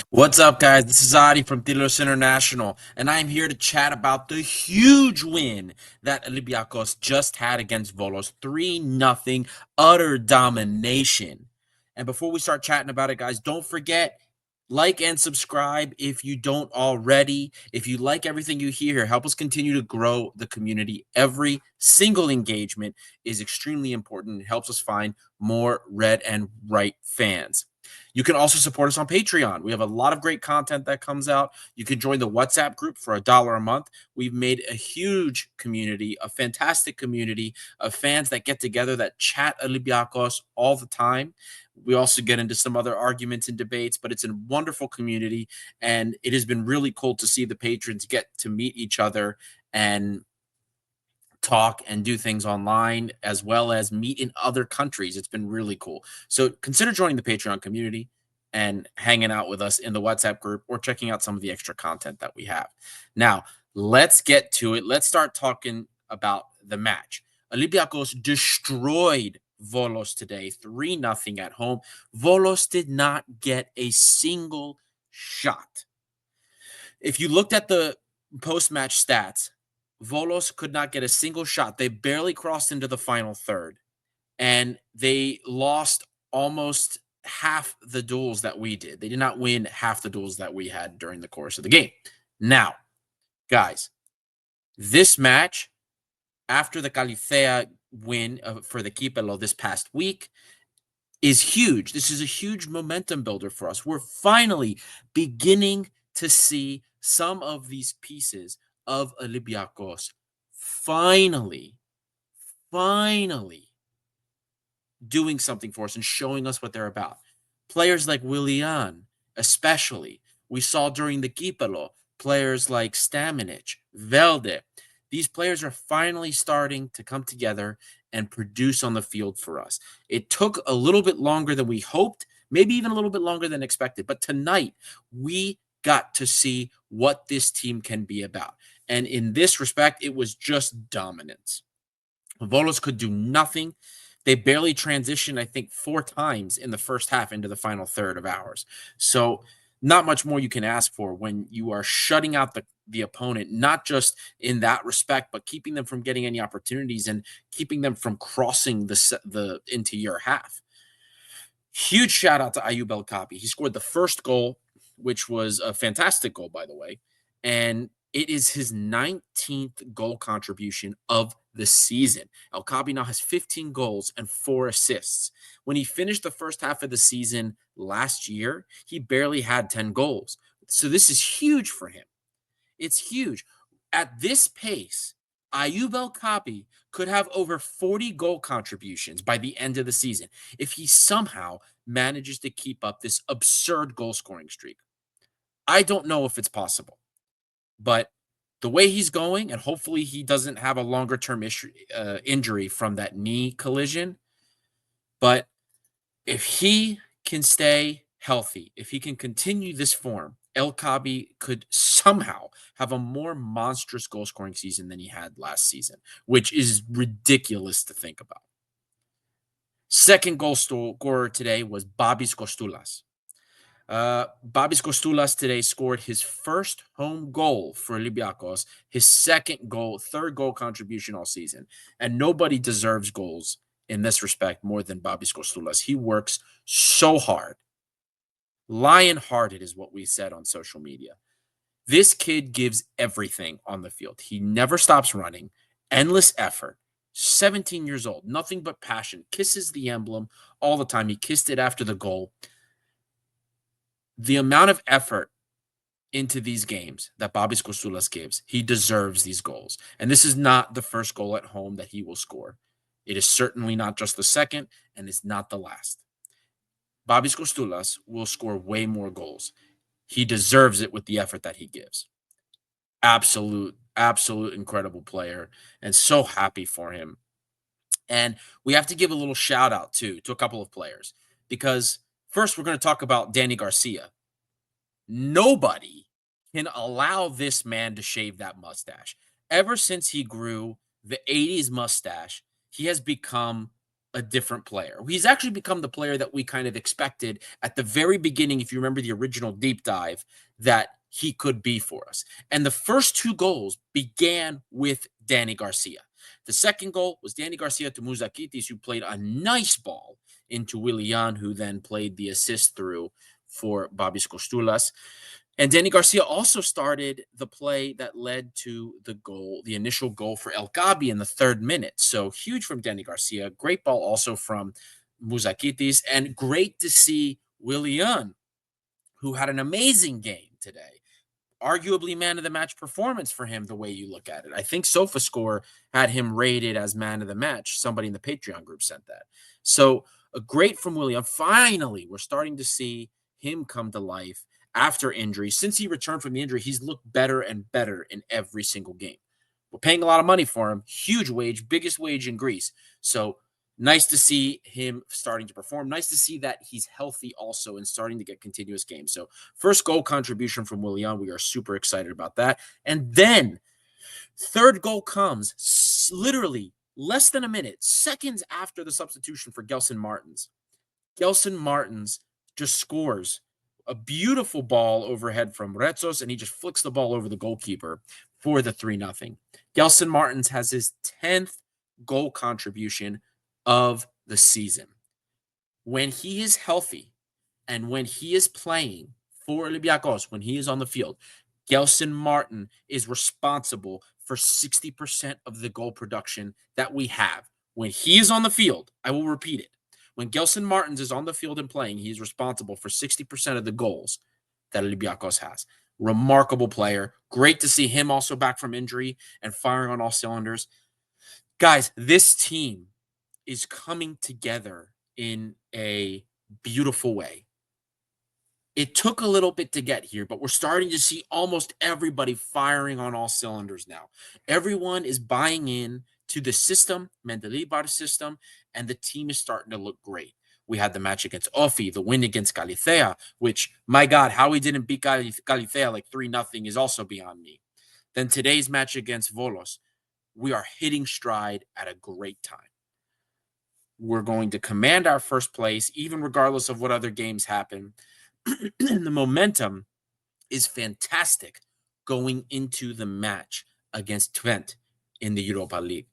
What's up, guys? This is Adi from Tilos International, and I'm here to chat about the huge win that Olympiacos just had against Volos. 3-0, utter domination. And before we start chatting about it, guys, don't forget, like and subscribe if you don't already. If you like everything you hear here, help us continue to grow the community. Every single engagement is extremely important. It helps us find more red and right fans. You can also support us on Patreon. We have a lot of great content that comes out. You can join the WhatsApp group for $1 a month. We've made a huge community, a fantastic community of fans that get together that chat Olympiacos all the time. We also get into some other arguments and debates, but it's a wonderful community. And it has been really cool to see the patrons get to meet each other and talk and do things online as well as meet in other countries. It's been really cool. So consider joining the Patreon community and hanging out with us in the WhatsApp group or checking out some of the extra content that we have. Now, let's get to it. Let's start talking about the match. Olympiacos destroyed Volos today, 3-0 at home. Volos did not get a single shot. If you looked at the post-match stats, Volos could not get a single shot. They barely crossed into the final third, and they lost almost half the duels that we did. They did not win half the duels that we had during the course of the game. Now, guys, this match, after the Califea win for the Kipelo this past week, is huge. This is a huge momentum builder for us. We're finally beginning to see some of these pieces of Olympiacos finally, finally doing something for us and showing us what they're about. Players like Willian, especially, we saw during the Kipelo, players like Stamenic, Velde. These players are finally starting to come together and produce on the field for us. It took a little bit longer than we hoped, maybe even a little bit longer than expected. But tonight, we got to see what this team can be about. And in this respect, it was just dominance. Volos could do nothing. They barely transitioned, I think, 4 times in the first half into the final third of ours. So, not much more you can ask for when you are shutting out the opponent, not just in that respect, but keeping them from getting any opportunities and keeping them from crossing the into your half. Huge shout out to Ayub El Kapi. He scored the first goal, which was a fantastic goal, by the way. And it is his 19th goal contribution of the season. El Kapi now has 15 goals and 4 assists. When he finished the first half of the season last year, he barely had 10 goals. So this is huge for him. It's huge. At this pace, Ayub El Kapi could have over 40 goal contributions by the end of the season if he somehow manages to keep up this absurd goal scoring streak. I don't know if it's possible, but the way he's going, and hopefully he doesn't have a longer term injury from that knee collision, but if he can stay healthy, if he can continue this form, El Kabi could somehow have a more monstrous goal scoring season than he had last season, which is ridiculous to think about. Second goal scorer today was Babis Costulas. Babis Costulas today scored his first home goal for Olympiacos, his third goal contribution all season. And nobody deserves goals in this respect more than Babis Costulas. He works so hard. Lion hearted is what we said on social media. This kid gives everything on the field. He never stops running, endless effort. 17 years old, nothing but passion, kisses the emblem all the time. He kissed it after the goal. The amount of effort into these games that Babis Costulas gives, he deserves these goals. And this is not the first goal at home that he will score. It is certainly not just the second, and it's not the last. Babis Costulas will score way more goals. He deserves it with the effort that he gives. Absolute incredible player, and so happy for him. And we have to give a little shout out too to a couple of players because first we're going to talk about Danny Garcia. Nobody can allow this man to shave that mustache. Ever since he grew the 80s mustache, he has become a different player. He's actually become the player that we kind of expected at the very beginning, if you remember the original deep dive, that he could be for us. And the first two goals began with Danny Garcia. The second goal was Danny Garcia to Muzakitis, who played a nice ball into Willian, who then played the assist through for Babis Costulas. And Danny Garcia also started the play that led to the goal, the initial goal for El Gabi in the 3rd minute. So huge from Danny Garcia. Great ball also from Muzakitis. And great to see Willian, who had an amazing game today. Arguably man of the match performance for him, the way you look at it. I think SofaScore had him rated as man of the match. Somebody in the Patreon group sent that. So great from William. Finally, we're starting to see him come to life after injury. Since he returned from the injury, he's looked better and better in every single game. We're paying a lot of money for him. Huge wage, biggest wage in Greece. So nice to see him starting to perform. Nice to see that he's healthy also and starting to get continuous games. So first goal contribution from Willian. We are super excited about that. And then third goal comes literally less than a minute, seconds after the substitution for Gelson Martins. Gelson Martins just scores a beautiful ball overhead from Retzos, and he just flicks the ball over the goalkeeper for the 3-0. Gelson Martins has his 10th goal contribution of the season. When he is healthy and when he is playing for Olympiacos, when he is on the field, Gelson Martin is responsible for 60% of the goal production that we have. When he is on the field, I will repeat it. When Gelson Martins is on the field and playing, he's responsible for 60% of the goals that Olympiacos has. Remarkable player. Great to see him also back from injury and firing on all cylinders. Guys, this team is coming together in a beautiful way. It took a little bit to get here, but we're starting to see almost everybody firing on all cylinders now. Everyone is buying in to the system, Mendilibar system, and the team is starting to look great. We had the match against Ofi, the win against Galicia, which, my God, how we didn't beat Galicia like 3-0 is also beyond me. Then today's match against Volos, we are hitting stride at a great time. We're going to command our first place, even regardless of what other games happen. The momentum is fantastic going into the match against Twente in the Europa League.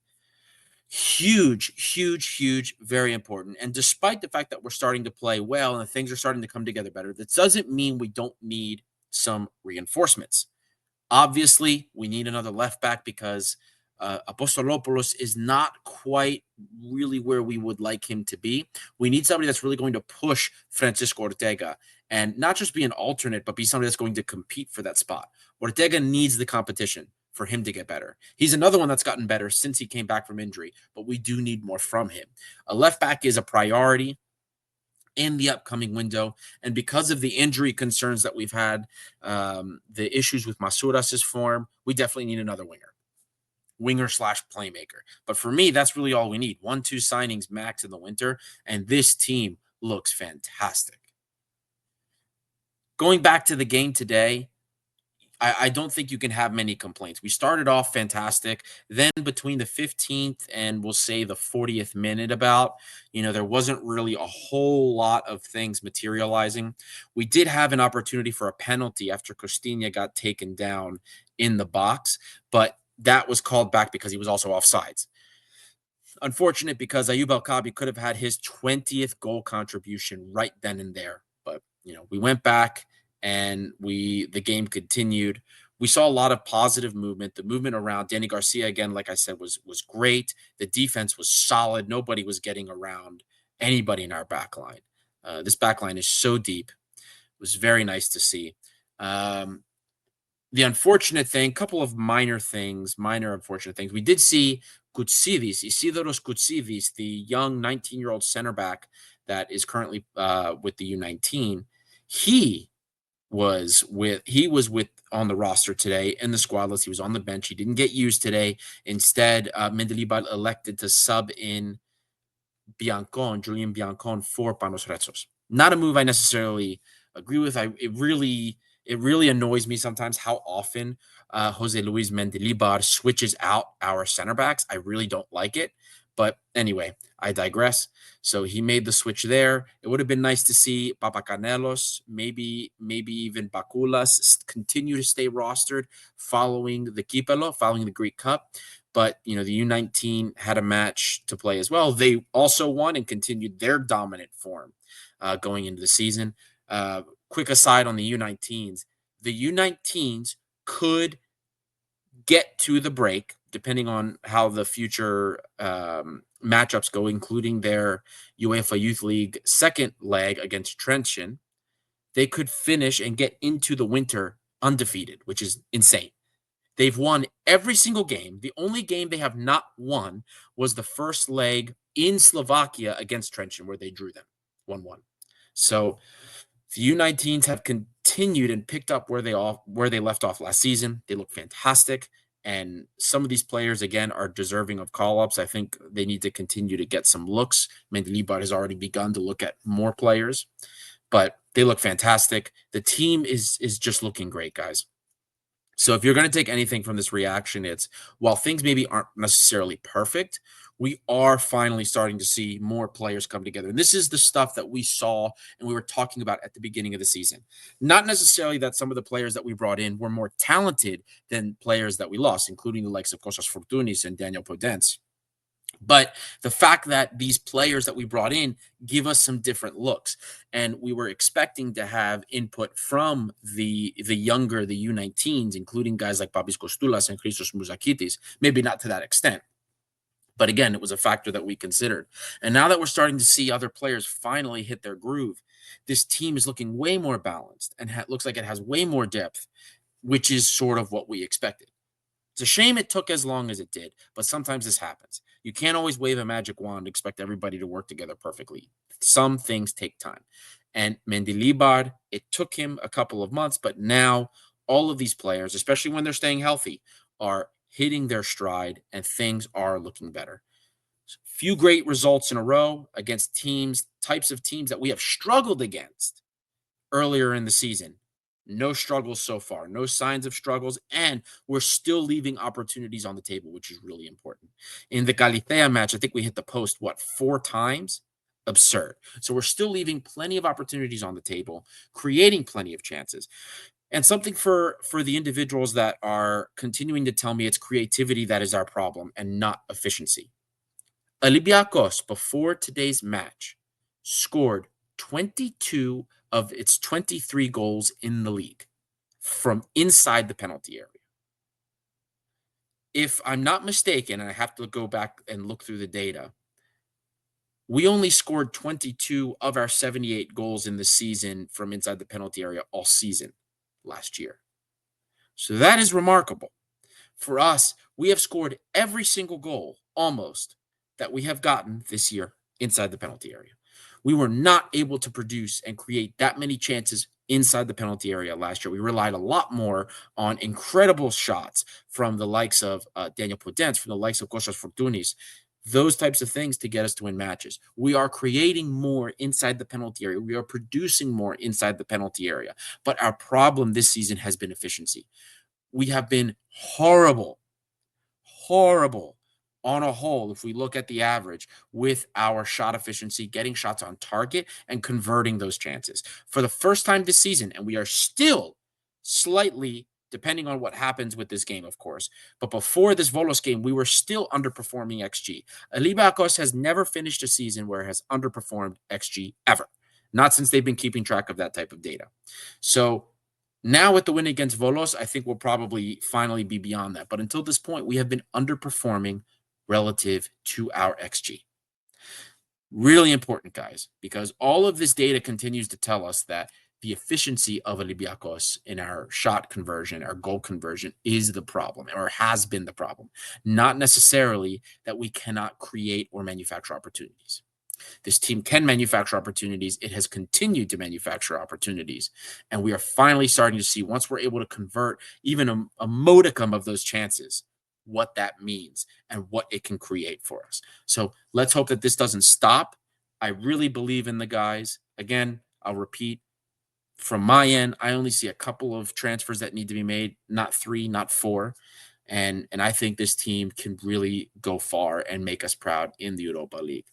Huge, huge, huge, very important. And despite the fact that we're starting to play well and things are starting to come together better, that doesn't mean we don't need some reinforcements. Obviously, we need another left back because Apostolopoulos is not quite really where we would like him to be. We need somebody that's really going to push Francisco Ortega and not just be an alternate, but be somebody that's going to compete for that spot. Ortega needs the competition for him to get better. He's another one that's gotten better since he came back from injury, but we do need more from him. A left back is a priority in the upcoming window. And because of the injury concerns that we've had, the issues with Masuras' form, we definitely need another winger slash playmaker. But for me, that's really all we need. 1-2 signings max in the winter, and this team looks fantastic. Going back to the game today, I don't think you can have many complaints. We started off fantastic. Then between the 15th and we'll say the 40th minute there wasn't really a whole lot of things materializing. We did have an opportunity for a penalty after Costinha got taken down in the box, but that was called back because he was also offsides. Unfortunate because Ayub El-Kabi could have had his 20th goal contribution right then and there. But, we went back and the game continued. We saw a lot of positive movement. The movement around Danny Garcia, again, like I said, was great. The defense was solid. Nobody was getting around anybody in our back line. This back line is so deep. It was very nice to see. The unfortunate thing, couple of minor unfortunate things. We did see Koutsivis, Isidoros Koutsivis, the young 19-year-old center back that is currently with the U19. He was with on the roster today in the squad list. He was on the bench. He didn't get used today. Instead, Mendilibar elected to sub in Julian Biancon for Panos Retzos. Not a move I necessarily agree with. It really annoys me sometimes how often Jose Luis Mendilibar switches out our center backs. I really don't like it. But anyway, I digress. So he made the switch there. It would have been nice to see Papacanelos, maybe even Bakulas continue to stay rostered following the Kipelo, following the Greek Cup. But the U19 had a match to play as well. They also won and continued their dominant form going into the season. Quick aside on the U19s, the U19s could get to the break, depending on how the future matchups go, including their UEFA Youth League second leg against Trenton. They could finish and get into the winter undefeated, which is insane. They've won every single game. The only game they have not won was the first leg in Slovakia against Trenton, where they drew them 1-1. So the U19s have continued and picked up where they left off last season. They look fantastic, and some of these players again are deserving of call-ups. I think they need to continue to get some looks. Mendilibar has already begun to look at more players, but they look fantastic. The team is just looking great, guys. So if you're going to take anything from this reaction, it's while things maybe aren't necessarily perfect, we are finally starting to see more players come together. And this is the stuff that we saw and we were talking about at the beginning of the season. Not necessarily that some of the players that we brought in were more talented than players that we lost, including the likes of Kostas Fortounis and Daniel Podence. But the fact that these players that we brought in give us some different looks, and we were expecting to have input from the younger, the U19s, including guys like Babis Kostulas and Christos Mouzakitis, maybe not to that extent. But again, it was a factor that we considered. And now that we're starting to see other players finally hit their groove, this team is looking way more balanced and looks like it has way more depth, which is sort of what we expected. It's a shame it took as long as it did, but sometimes this happens. You can't always wave a magic wand and expect everybody to work together perfectly. Some things take time. And Mendilibar, it took him a couple of months, but now all of these players, especially when they're staying healthy, are hitting their stride and things are looking better. Few great results in a row against types of teams that we have struggled against earlier in the season. No struggles so far, no signs of struggles, and we're still leaving opportunities on the table, which is really important. In the Galitea match, I think we hit the post, 4 times? Absurd. So we're still leaving plenty of opportunities on the table, creating plenty of chances. And something for the individuals that are continuing to tell me it's creativity that is our problem and not efficiency. Olympiacos, before today's match, scored 22 of its 23 goals in the league from inside the penalty area. If I'm not mistaken, and I have to go back and look through the data, we only scored 22 of our 78 goals in the season from inside the penalty area all season last year. So that is remarkable. For us, we have scored every single goal almost that we have gotten this year inside the penalty area. We were not able to produce and create that many chances inside the penalty area last year. We relied a lot more on incredible shots from the likes of Daniel Podence, from the likes of Kostas Fortounis, those types of things to get us to win matches. We are creating more inside the penalty area. We are producing more inside the penalty area. But our problem this season has been efficiency. We have been horrible on a whole, if we look at the average, with our shot efficiency, getting shots on target and converting those chances. For the first time this season, and we are still slightly, depending on what happens with this game, of course, but before this Volos game, we were still underperforming XG. Olympiacos has never finished a season where it has underperformed XG ever. Not since they've been keeping track of that type of data. So now with the win against Volos, I think we'll probably finally be beyond that. But until this point, we have been underperforming relative to our XG. Really important, guys, because all of this data continues to tell us that the efficiency of Olympiacos in our shot conversion, our goal conversion, is the problem, or has been the problem. Not necessarily that we cannot create or manufacture opportunities. This team can manufacture opportunities. It has continued to manufacture opportunities. And we are finally starting to see, once we're able to convert even a modicum of those chances, what that means and what it can create for us. So let's hope that this doesn't stop. I really believe in the guys. Again, I'll repeat, from my end, I only see a couple of transfers that need to be made, not 3, not 4. And I think this team can really go far and make us proud in the Europa League.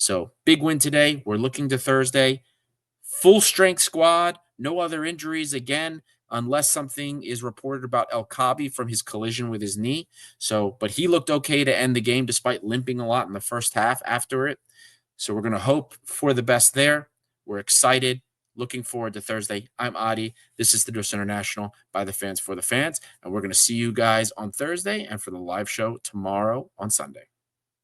So big win today. We're looking to Thursday. Full strength squad, no other injuries again, unless something is reported about El Kabi from his collision with his knee. So, but he looked okay to end the game despite limping a lot in the first half after it. So we're going to hope for the best there. We're excited. Looking forward to Thursday. I'm Adi. This is the Dos International by the fans for the fans. And we're going to see you guys on Thursday and for the live show tomorrow on Sunday.